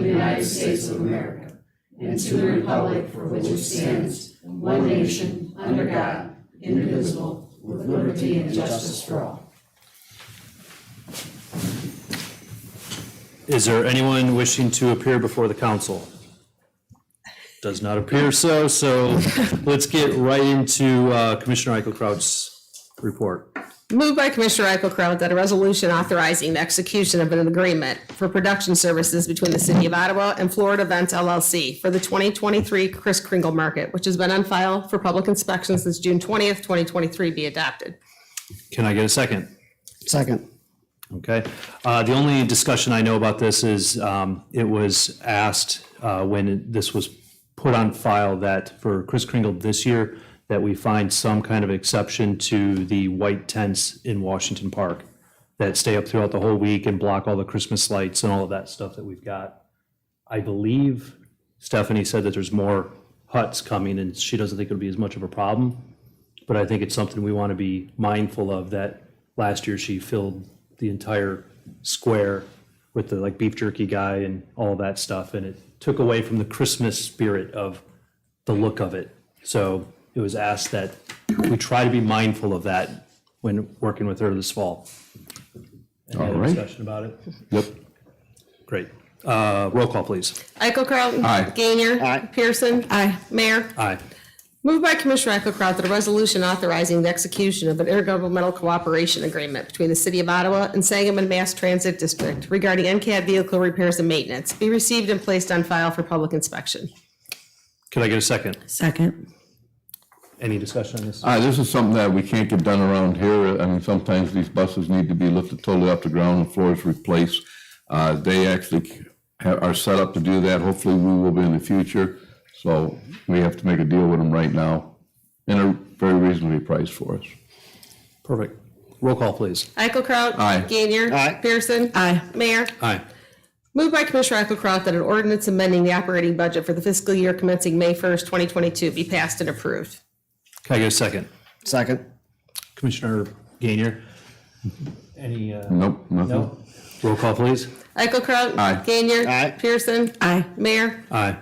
the United States of America and to the republic for which it stands, one nation, under God, indivisible, with liberty and justice for all. Is there anyone wishing to appear before the council? Does not appear so, so let's get right into Commissioner Eichelkraut's report. Moved by Commissioner Eichelkraut that a resolution authorizing the execution of an agreement for production services between the City of Ottawa and Florida Events LLC for the 2023 Kris Kringle Market, which has been on file for public inspection since June 20th, 2023, be adopted. Can I get a second? Second. Okay. The only discussion I know about this is it was asked when this was put on file that for Kris Kringle this year, that we find some kind of exception to the white tents in Washington Park that stay up throughout the whole week and block all the Christmas lights and all of that stuff that we've got. I believe Stephanie said that there's more huts coming and she doesn't think it'll be as much of a problem, but I think it's something we want to be mindful of, that last year she filled the entire square with the beef jerky guy and all of that stuff, and it took away from the Christmas spirit of the look of it. So it was asked that we try to be mindful of that when working with her this fall. Any other discussion about it? Yep. Great. Roll call, please. Eichelkraut. Aye. Gainier. Aye. Pearson. Aye. Mayor. Aye. Moved by Commissioner Eichelkraut that a resolution authorizing the execution of an intergovernmental cooperation agreement between the City of Ottawa and Sangamon Mass Transit District regarding NCAD vehicle repairs and maintenance be received and placed on file for public inspection. Could I get a second? Second. Any discussion on this? This is something that we can't get done around here. I mean, sometimes these buses need to be lifted totally off the ground and floors replaced. They actually are set up to do that. Hopefully we will be in the future. So we have to make a deal with them right now and a very reasonably priced for us. Perfect. Roll call, please. Eichelkraut. Aye. Gainier. Aye. Pearson. Aye. Mayor. Aye. Moved by Commissioner Eichelkraut that an ordinance amending the operating budget for the fiscal year commencing May 1st, 2022 be passed and approved. Can I get a second? Second. Commissioner Gainier? Any? Nope, nothing. No? Roll call, please. Eichelkraut. Aye. Gainier. Aye. Pearson. Aye. Mayor. Aye.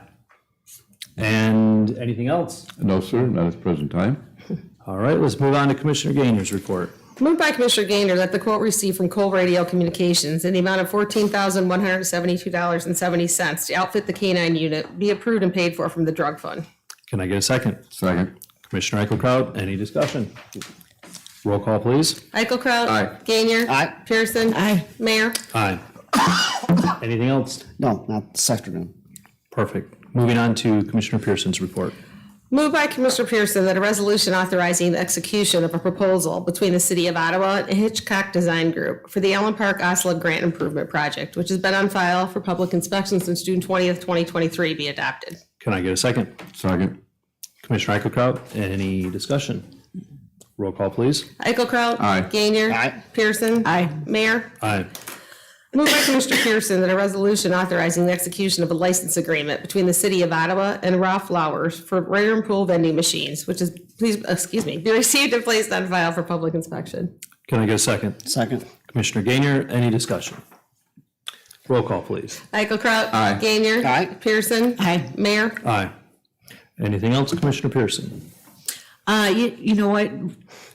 And anything else? No, sir, not at the present time. All right, let's move on to Commissioner Gainier's report. Moved by Commissioner Gainer that the quote received from Cole Radio Communications in the amount of $14,172.70 to outfit the K-9 unit be approved and paid for from the drug fund. Can I get a second? Second. Commissioner Eichelkraut, any discussion? Roll call, please. Eichelkraut. Aye. Gainer. Aye. Pearson. Aye. Mayor. Aye. Anything else? No, not this afternoon. Perfect. Moving on to Commissioner Pearson's report. Moved by Commissioner Pearson that a resolution authorizing the execution of a proposal between the City of Ottawa and Hitchcock Design Group for the Allen Park Osla Grant Improvement Project, which has been on file for public inspection since June 20th, 2023, be adopted. Can I get a second? Second. Commissioner Eichelkraut, any discussion? Roll call, please. Eichelkraut. Aye. Gainer. Aye. Pearson. Aye. Mayor. Aye. Moved by Commissioner Pearson that a resolution authorizing the execution of a license agreement between the City of Ottawa and Raw Flowers for rare and pool vending machines, which is, be received and placed on file for public inspection. Can I get a second? Second. Commissioner Gainier, any discussion? Roll call, please. Eichelkraut. Aye. Gainer. Aye. Pearson. Aye. Mayor. Aye. Anything else, Commissioner Pearson? You know what?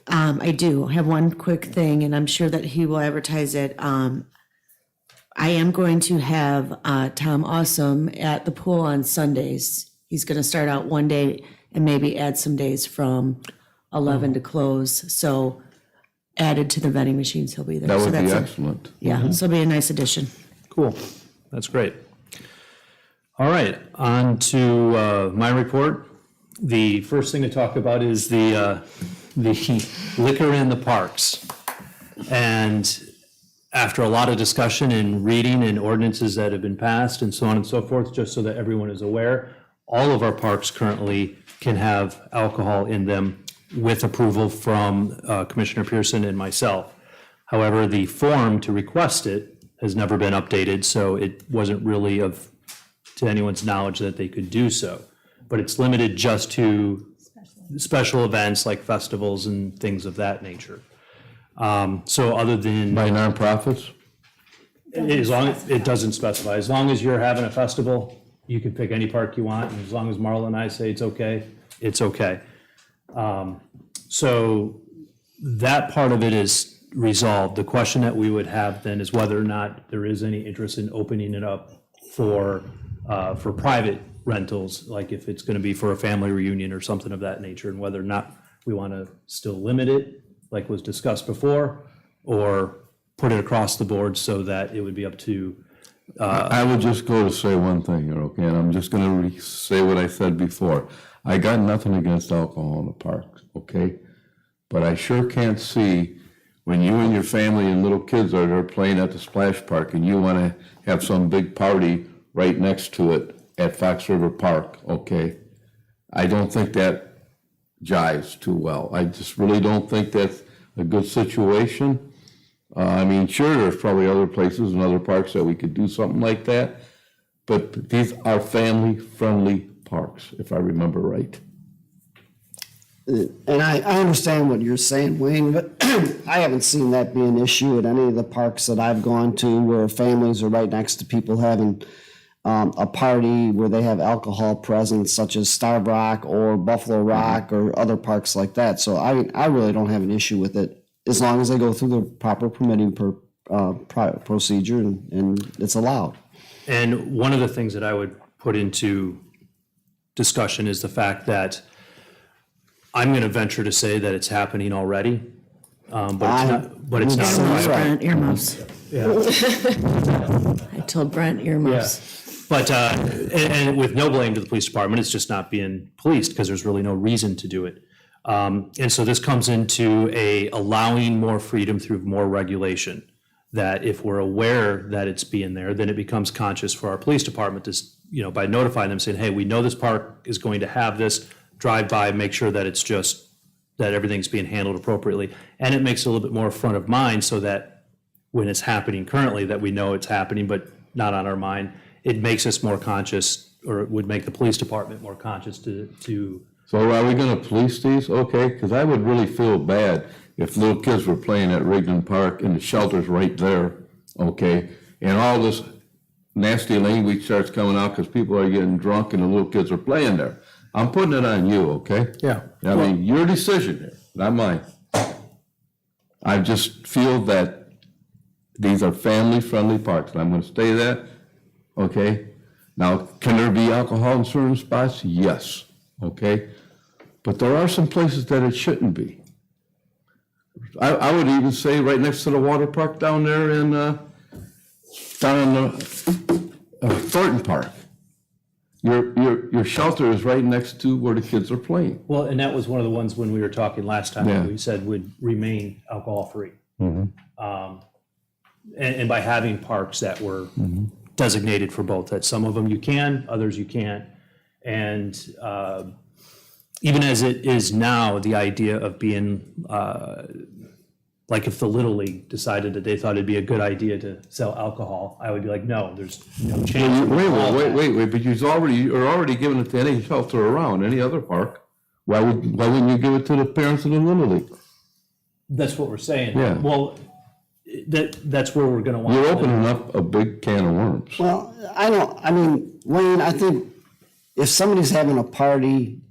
I do have one quick thing, and I'm sure that he will advertise it. I am going to have Tom Awesome at the pool on Sundays. He's going to start out one day and maybe add some days from 11 to close. So added to the vending machines, he'll be there. That So would be that's a- excellent. Yeah, so it'll be a nice addition. Cool. That's great. All right, on to my report. The first thing to talk about is the liquor in the parks. And after a lot of discussion and reading and ordinances that have been passed and so on and so forth, just so that everyone is aware, all of our parks currently can have alcohol in them with approval from Commissioner Pearson and myself. However, the form to request it has never been updated, so it wasn't really to anyone's knowledge that they could do so. But it's limited just to special events like festivals and things of that nature. So other than, By nonprofits? As long as, it doesn't specify, as long as you're having a festival, you can pick any park you want, and as long as Marla and I say it's okay, it's okay. So that part of it is resolved. The question that we would have then is whether or not there is any interest in opening it up for private rentals, like if it's gonna be for a family reunion or something of that nature, and whether or not we wanna still limit it, like was discussed before, or put it across the board so that it would be up to, I would just go to say one thing here, okay, and I'm just gonna say what I said before. I got nothing against alcohol in the parks, okay? But I sure can't see when you and your family and little kids are there playing at the splash park and you wanna have some big party right next to it at Fox River Park, okay? I don't think that jives too well. I just really don't think that's a good situation. I mean, sure, there's probably other places and other parks that we could do something like that, but these are family-friendly parks, if I remember right. And I understand what you're saying, Wayne, but I haven't seen that be an issue at any of the parks that I've gone to where families are right next to people having a party where they have alcohol present, such as Starved Rock or Buffalo Rock or other parks like that. So I really don't have an issue with it, as long as they go through the proper permitting procedure and it's allowed. and one of the things that I would put into discussion is the fact that I'm gonna venture to say that it's happening already, but it's not. That's right. Brent earmuffs. I told Brent Yeah, earmuffs. but, and with no blame to the police department, it's just not being policed because there's really no reason to do it. And so this comes into allowing more freedom through more regulation. That if we're aware that it's being there, then it becomes conscious for our police department to, by notifying them, saying, hey, we know this park is going to have this, drive by, make sure that it's just, that everything's being handled appropriately. And it makes it a little bit more front of mind so that when it's happening currently, that we know it's happening, but not on our mind. It makes us more conscious, or it would make the police department more conscious to. So are we gonna police these? Okay, because I would really feel bad if little kids were playing at Rigdon Park and the shelter's right there, okay? And all this nasty language starts coming out because people are getting drunk and the little kids are playing there. I'm putting it on you, okay? Yeah. I mean, your decision here, not mine. I just feel that these are family-friendly parks, and I'm gonna say that, okay? Now, can there be alcohol in certain spots? Yes, okay? But there are some places that it shouldn't be. I would even say right next to the water park down there in, down in the Thornton Park. Your shelter is right next to where the kids are playing. Well, and that was one of the ones when we were talking last time, Yeah. that we said would remain alcohol-free. And by having parks that were designated for both, that some of them you can, others you can't. And even as it is now, the idea of being, like if the Little League decided that they thought it'd be a good idea to sell alcohol, I would be like, no, there's no chance. Wait, but you're already giving it to any shelter around, any other park. Why wouldn't you give it to the parents of the Little League? That's what we're saying. Yeah. Well, that's where we're gonna want. You're opening up a big can of worms. Well, Wayne, I think if somebody's having a party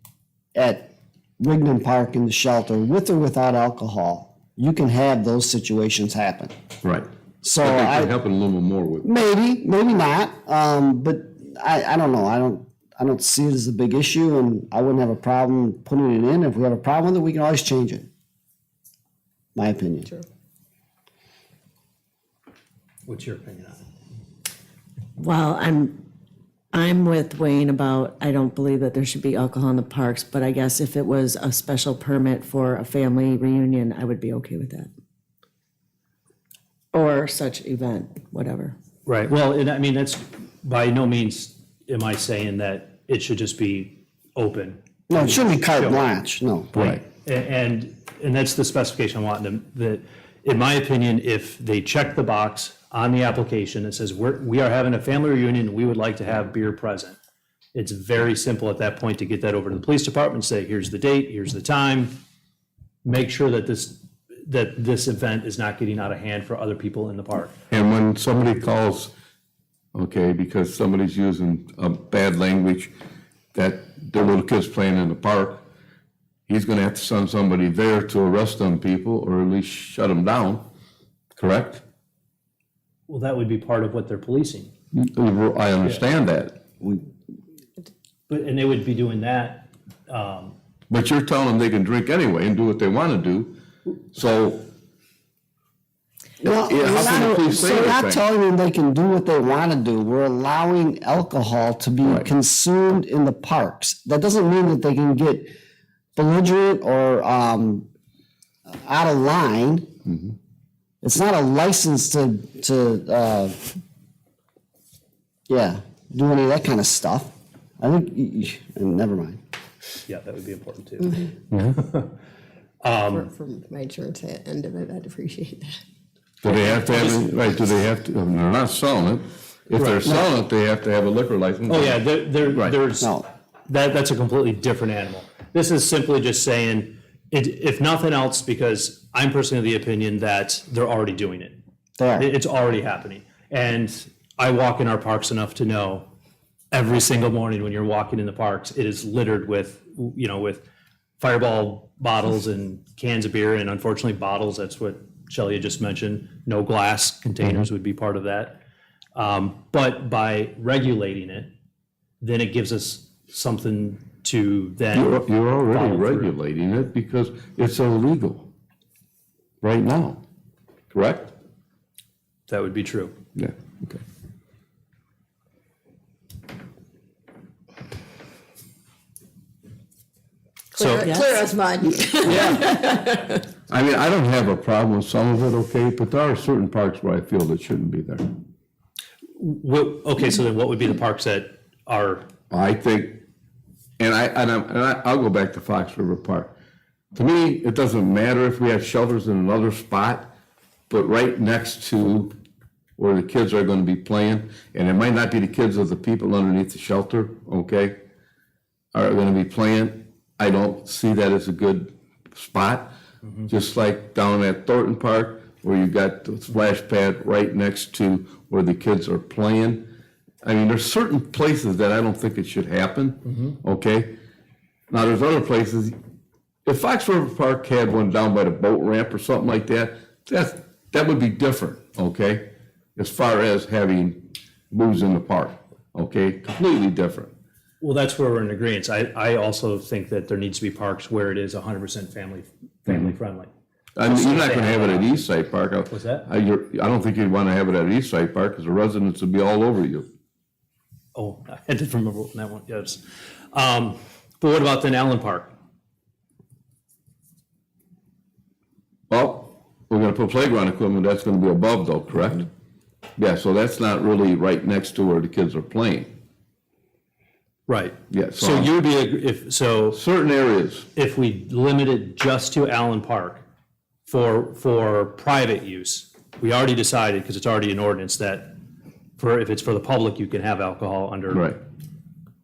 at Rigdon Park in the shelter, with or without alcohol, you can have those situations happen. Right. So I think they're helping a little more with. maybe not, but I don't know. I don't see it as a big issue, and I wouldn't have a problem putting it in. If we have a problem with it, we can always change it. My opinion. Sure. What's your opinion on it? Well, I'm with Wayne about, I don't believe that there should be alcohol in the parks, but I guess if it was a special permit for a family reunion, I would be okay with that. Or such event, whatever. Right, well, and I mean, that's, by no means am I saying that it should just be open. No, it shouldn't be carte Sure. blanche, no. Right. And that's the specification I want them, that, in my opinion, if they check the box on the application that says, we are having a family reunion, we would like to have beer present. It's very simple at that point to get that over to the police department, say, here's the date, here's the time. Make sure that that this event is not getting out of hand for other people in the park. And when somebody calls, okay, because somebody's using bad language, that their little kid's playing in the park, he's gonna have to send somebody there to arrest them people, or at least shut them down, correct? Well, that would be part of what they're policing. I understand that, But, and they would be doing that, but you're telling them they can drink anyway and do what they wanna do, so. Well, Yeah, how can the police say so we're not anything? telling them they can do what they want to do. We're allowing alcohol to be consumed in the parks. That doesn't mean that they can get belligerent or out of line. Mm-hmm. It's not a license to do any of that kind of stuff. I think, never mind. yeah, that would be important too. For my insurance end of it, I'd appreciate that. Do they have to have, right, do they have to, they're not selling it. If they're selling it, they have to have a liquor license. Oh, yeah, Right. there's, No. that's a completely different animal. This is simply just saying, if nothing else, because I'm personally of the opinion that they're already doing it. They are. It's already happening. And I walk in our parks enough to know every single morning when you're walking in the parks, it is littered with, with Fireball bottles and cans of beer, and unfortunately bottles, that's what Shelley had just mentioned. No glass containers would be part of that. But by regulating it, then it gives us something to then. You're already follow through. regulating it because it's illegal right now, correct? That would be true. Yeah, okay. So, Clear as mud. I mean, I don't have a problem with some of it, okay, but there are certain parks where I feel that shouldn't be there. okay, so then what would be the parks that are, I think, I'll go back to Fox River Park. To me, it doesn't matter if we have shelters in another spot, but right next to where the kids are gonna be playing, and it might not be the kids of the people underneath the shelter, okay, are gonna be playing, I don't see that as a good spot. Just like down at Thornton Park, where you got the splash pad right next to where the kids are playing. I mean, there's certain places that I don't think it should happen, okay? Now, there's other places, if Fox River Park had one down by the boat ramp or something like that, that would be different, okay? As far as having booze in the park, okay? Completely different. well, that's where we're in agreement. I also think that there needs to be parks where it is 100% family friendly. I mean, you're not gonna have it at East Side Park. What's that? I don't think you'd wanna have it at East Side Park, because the residents would be all over you. Oh, I did remember that one, yes. But what about then Allen Park? Well, we're gonna put playground equipment, that's gonna be above though, correct? Yeah, so that's not really right next to where the kids are playing. Right. Yeah, So you would be, Certain areas, if we limit it just to Allen Park for private use, we already decided, because it's already an ordinance, that if it's for the public, you can have alcohol right,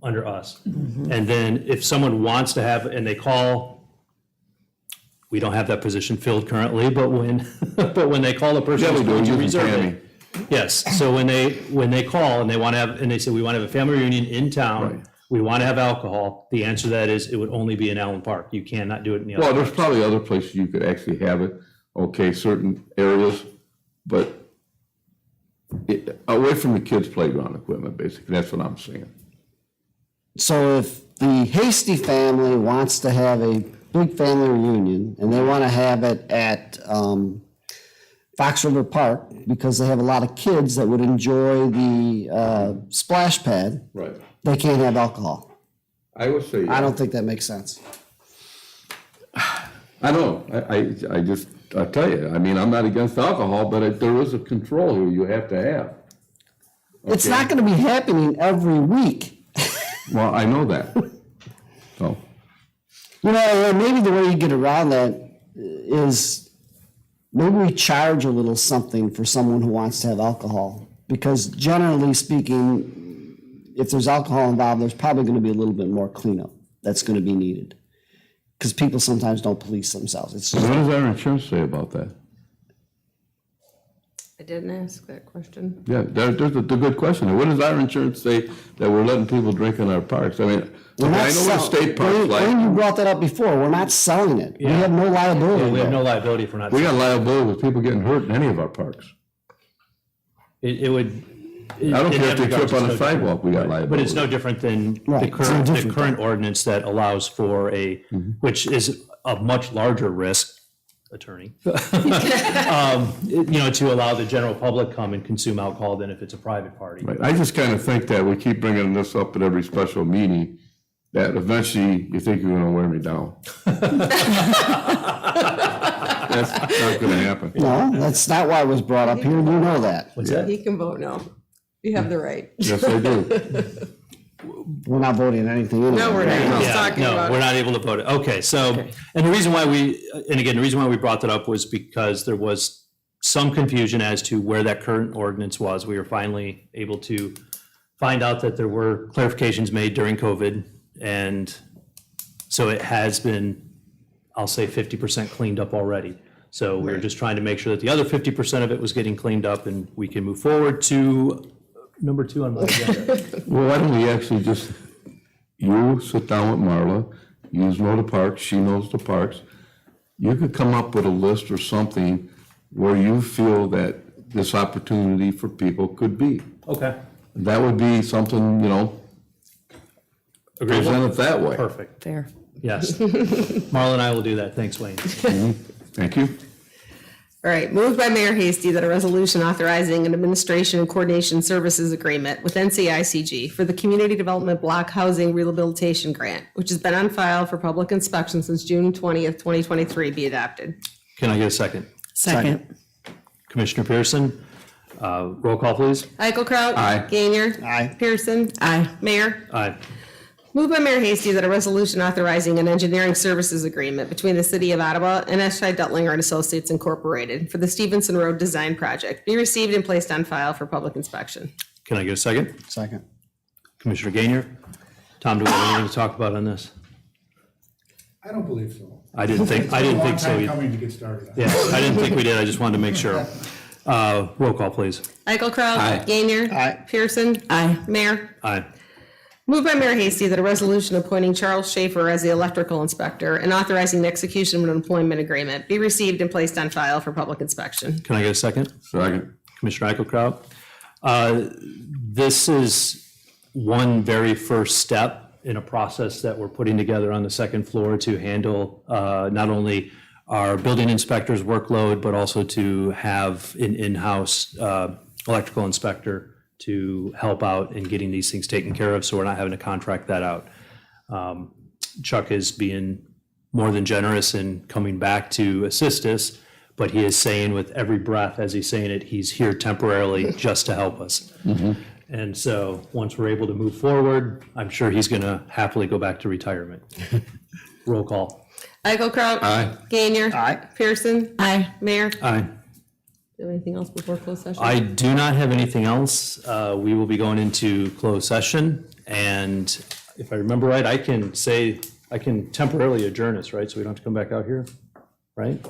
under us. And then if someone wants to have, and they call, we don't have that position filled currently, but when they call the person yeah, who's we do, going to you can reserve Tammy. it. Yes, so when they call and they want to have, and they say, we want to have a family reunion in town, Right. we want to have alcohol, the answer to that is, it would only be in Allen Park. You cannot do it in the Well, other there's parks. probably other places you could actually have it, okay, certain areas, but away from the kids' playground equipment, basically, that's what I'm saying. So if the Hasty family wants to have a big family reunion and they want to have it at Fox River Park because they have a lot of kids that would enjoy the splash pad, Right. they can't have alcohol. I would say, I don't think that makes sense. I know, I tell you, I mean, I'm not against alcohol, but there is a control here you have to have. It's not going to be happening every week. Well, I know that. So, You know, and maybe the way you get around that is maybe we charge a little something for someone who wants to have alcohol. Because generally speaking, if there's alcohol involved, there's probably going to be a little bit more cleanup that's going to be needed. because people sometimes don't police themselves. It's What just, does our insurance say about that? I didn't ask that question. Yeah, there's a good question. What does our insurance say that we're letting people drink in our parks? I mean, we're okay, not I know what a selling, state park's Wayne, like. you brought that up before, we're not selling it. We have no liability We have there. no liability for not. We got liability with people getting hurt in any of our parks. It would. I don't care if they trip on the sidewalk, we got liability. But it's no different than the Right, it's no current, the different. current ordinance that allows for a, which is a much larger risk, attorney, to allow the general public come and consume alcohol than if it's a private party. Right. I just kind of think that we keep bringing this up at every special meeting, that eventually you think you're gonna wear me down. That's not gonna happen. No, that's not why it was brought up here, you know that. What's that? He can vote no. You have the right. Yes, I do. We're not voting anything anyway. No, we're not. He's Yeah, talking no, about we're it. not able to vote it. Okay, so, and the reason why we brought that up was because there was some confusion as to where that current ordinance was. We were finally able to find out that there were clarifications made during COVID. And so it has been, I'll say 50% cleaned up already. So we were just trying to make sure that the other 50% of it was getting cleaned up and we can move forward to number 2 on my agenda. Well, why don't we actually just, you sit down with Marla, you know the parks, she knows the parks. You could come up with a list or something where you feel that this opportunity for people could be. Okay. That would be something, present it that way. Perfect. Fair. Yes. Marla and I will do that. Thanks, Wayne. Thank you. All right, moved by Mayor Hasty that a resolution authorizing an administration and coordination services agreement with NCICG for the Community Development Block Housing Rehabilitation Grant, which has been on file for public inspection since June 20th, 2023, be adopted. Can I get a second? Second. Commissioner Pearson, roll call, please. Eichelkraut. Aye. Gainier. Aye. Pearson. Aye. Mayor. Aye. Moved by Mayor Hasty that a resolution authorizing an engineering services agreement between the City of Ottawa and S.I. Duttlinger and Associates Incorporated for the Stevenson Road Design Project be received and placed on file for public inspection. Can I get a second? Second. Commissioner Gainier? Tom, do we have anything to talk about on this? I don't believe so. I didn't think so. It's been a long time either. coming to get started on. Yeah, I didn't think we did. I just wanted to make sure. Roll call, please. Eichelkraut. Aye. Gainier. Aye. Pearson. Aye. Mayor. Aye. Moved by Mayor Hasty that a resolution appointing Charles Schaefer as the electrical inspector and authorizing the execution of an employment agreement be received and placed on file for public inspection. Can I get a second? Second. Commissioner Eichelkraut? This is one very first step in a process that we're putting together on the second floor to handle not only our building inspector's workload, but also to have an in-house electrical inspector to help out in getting these things taken care of, so we're not having to contract that out. Chuck is being more than generous in coming back to assist us, but he is saying with every breath as he's saying it, he's here temporarily just to help us. And so, once we're able to move forward, I'm sure he's gonna happily go back to retirement. Roll call. Eichelkraut. Aye. Gainier. Aye. Pearson. Aye. Mayor. Aye. Do you have anything else before closed session? I do not have anything else. We will be going into closed session, and if I remember right, I can temporarily adjourn us, right? So we don't have to come back out here, right?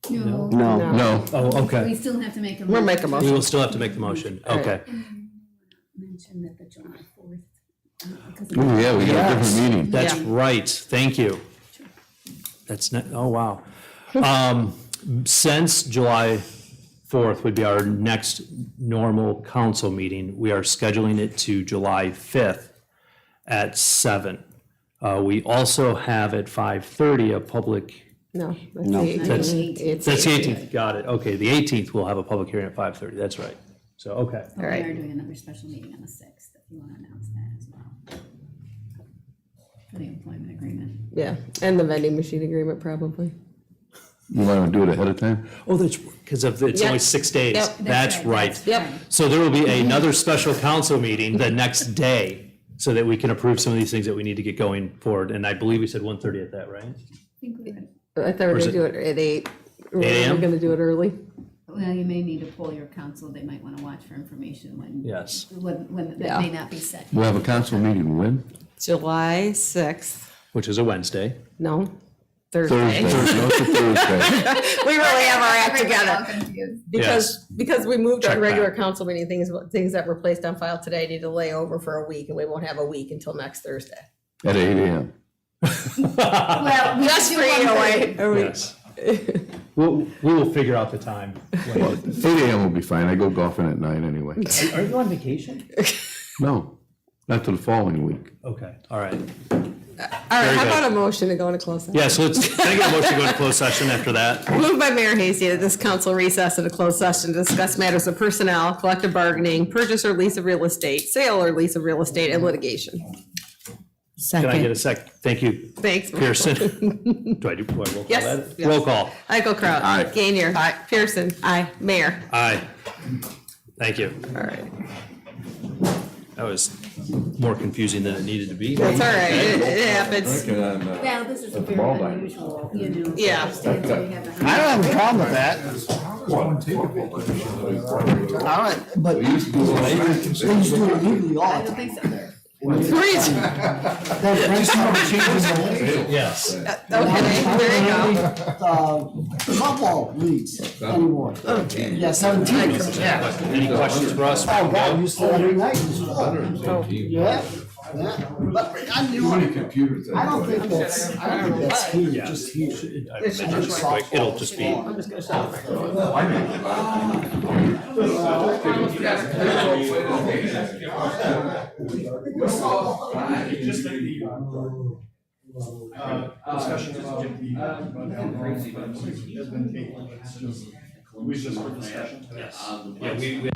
No, No. No. Oh, okay. we still have to make a. We'll make a We motion. will still have to make the motion. Okay. Mention that the July 4th. Because Oh, yeah, we got a different meeting. That's Yeah. right. Thank you. That's not, oh, wow. Since July 4th would be our next normal council meeting, we are scheduling it to July 5th at 7. We also have at 5:30 a public, No. No. That's- It's that's the 18th, got it. Okay, the 18th we'll have a public hearing at 5:30, that's right. So, okay. All right. We are doing another special meeting on the 6th, if you want to announce that as well. For the employment agreement. Yeah, and the vending machine agreement probably. You want to do it ahead of time? Oh, that's, because of, it's Yep. only 6 days. Yep. That's right. Yep. So there will be another special council meeting the next day so that we can approve some of these things that we need to get going forward. And I believe we said 1:30 at that, right? I think we would, I thought we were Or is gonna do it at 8. 8 a.m.? We're gonna do it early. well, you may need to poll your council, they might want to watch for information when. Yes. When Yeah. that may not be set. We'll have a council meeting when? July 6th. Which is a Wednesday. No, Thursday. Thursday, no, it's a Thursday. We really have our act All together. confused. Because we moved our Check regular back. council meeting, things that were placed on file today need to lay over for a week, and we won't have a week until next Thursday. At 8 AM. Well, we Just should for do you, 1:30. wait. Yes. We will figure out the time. Well, 8 AM will be fine. I go golfing at night anyway. Are you on vacation? No, not till the following week. Okay, all right. All right, Very how good. about a motion to go into closed session? Yeah, so can I get a motion to go into closed session after that? Moved by Mayor Hasty that this council recess into closed session to discuss matters of personnel, collective bargaining, purchase or lease of real estate, sale or lease of real estate, and litigation. Can I get a Second. sec? Thank you, Thanks. Pearson. Do I roll call Yes, that? yes. Roll call. Eichelkraut. Aye. Gainier. Pearson. Aye. Mayor. Aye. Thank you. All right. That was more confusing than it needed to be. That's all right. It happens. Well, this is very unusual, you know. Yeah. I don't have a problem with that. All right, but they used to do it legally all I the don't time. think so. Yes. Okay, there you go. Football leagues anymore. Yeah, 17. Yeah. Any questions for us? Oh, God, we used to every night. Yeah, yeah. But I don't think that's here, just here. It'll just be. Discussion about the. Yeah, we